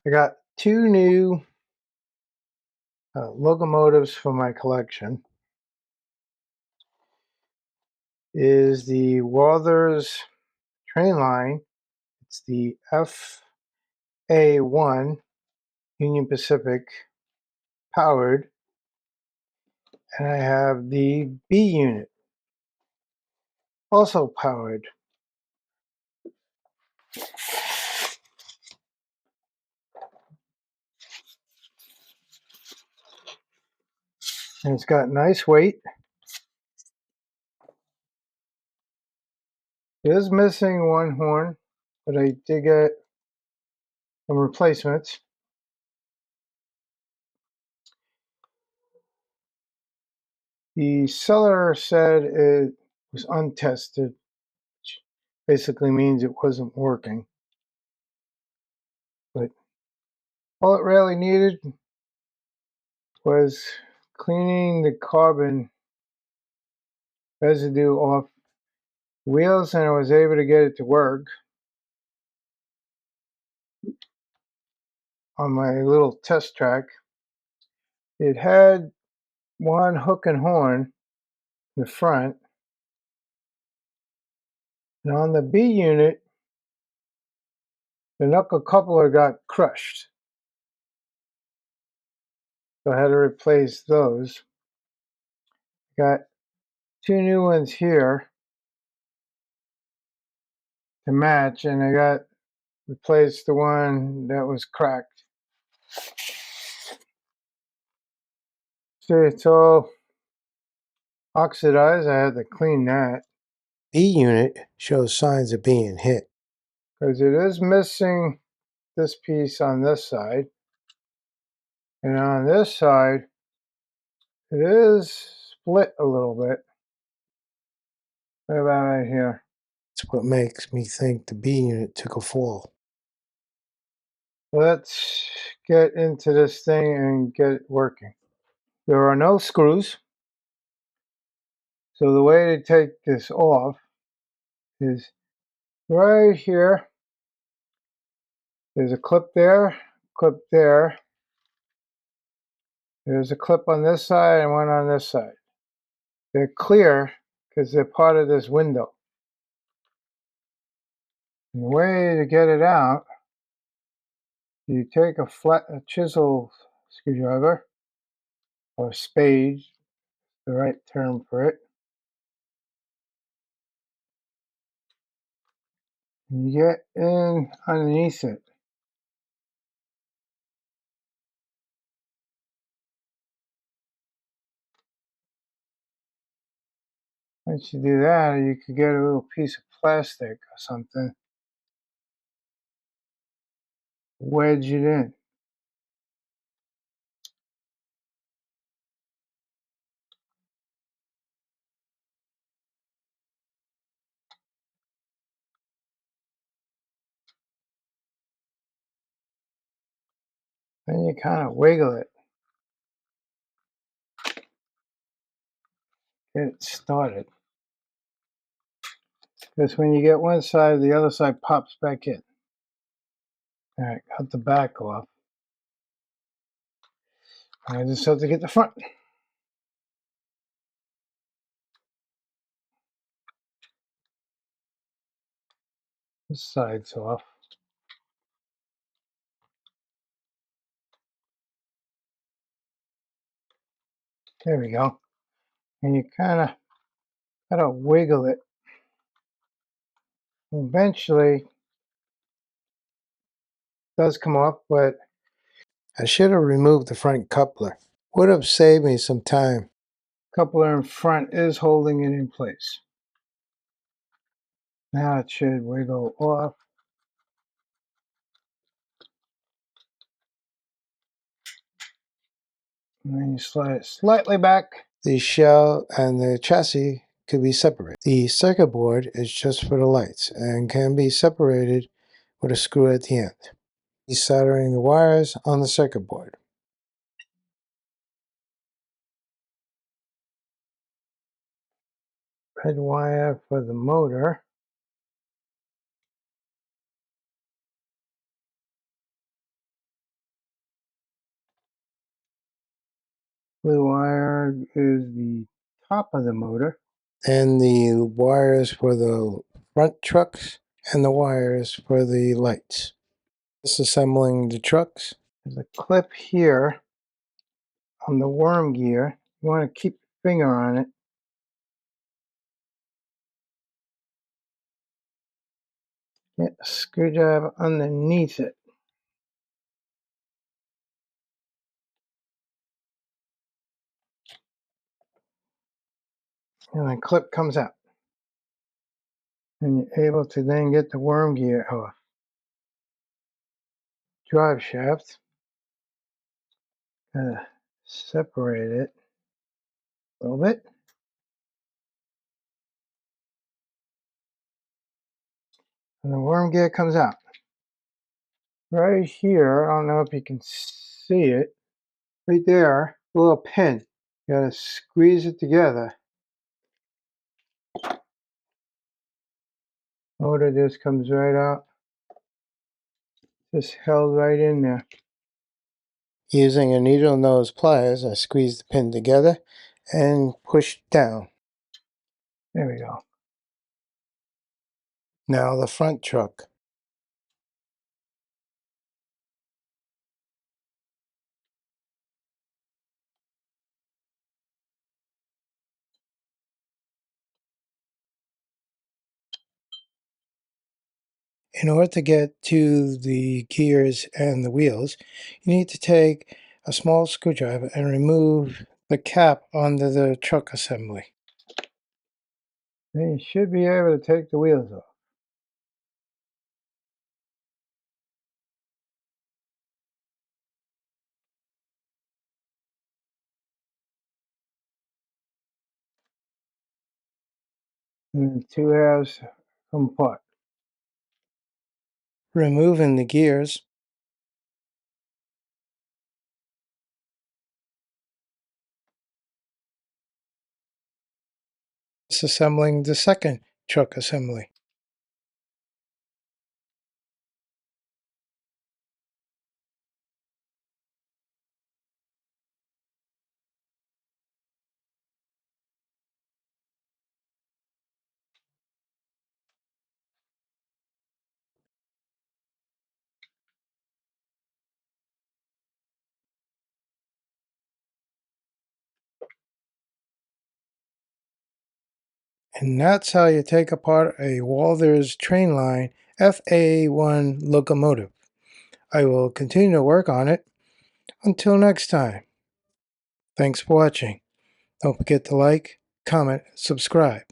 I got two new locomotives for my collection. Is the Walthers Trainline. It's the FA-1 Union Pacific powered, and I have the B unit also powered. And it's got nice weight. It is missing one horn, but I did get some replacements. The seller said it was untested, which basically means it wasn't working. But all it really needed was cleaning the carbon residue off the wheels, and I was able to get it to work on my little test track. It had one hook and horn in the front, and on the B unit, the knuckle coupler got crushed. So I had to replace those. Got two new ones here to match, and I got replaced the one that was cracked. See, it's all oxidized. I had to clean that. B unit shows signs of being hit because it is missing this piece on this side, and on this side it is split a little bit. What about right here? That's what makes me think the B unit took a fall. Let's get into this thing and get it working. There are no screws, so the way to take this off is right here. There's a clip there, clip there. There's a clip on this side and one on this side. They're clear because they're part of this window. And the way to get it out, you take a chisel screwdriver, or spade, the right term for it. And you get in underneath it. Once you do that, you could get a little piece of plastic or something, wedge it in. Then you kind of wiggle it. Get it started. Because when you get one side, the other side pops back in. All right, cut the back off. I just have to get the front. This side's off. There we go. And you kind of gotta wiggle it. Eventually, it does come off, but I should have removed the front coupler. Would have saved me some time. Coupler in front is holding it in place. Now it should wiggle off. And then you slide it slightly back. The shell and the chassis could be separated. The circuit board is just for the lights and can be separated with a screw at the end. Desoldering the wires on the circuit board. Red wire for the motor. Blue wire is the top of the motor. And the wires for the front trucks and the wires for the lights. Disassembling the trucks. There's a clip here on the worm gear. You want to keep your finger on it. Get a screwdriver underneath it. And the clip comes out. And you're able to then get the worm gear off. Drive shaft. Gotta separate it a little bit. And the worm gear comes out. Right here, I don't know if you can see it. Right there, a little pin. You gotta squeeze it together. Motor just comes right out. Just held right in there. Using a needle nose pliers, I squeeze the pin together and push down. There we go. Now the front truck. In order to get to the gears and the wheels, you need to take a small screwdriver and remove the cap under the truck assembly. Then you should be able to take the wheels off. And the two halves come apart. Removing the gears. Disassembling the second truck assembly. And that's how you take apart a Walthers Trainline FA-1 locomotive. I will continue to work on it. Until next time. Thanks for watching. Don't forget to like, comment, subscribe.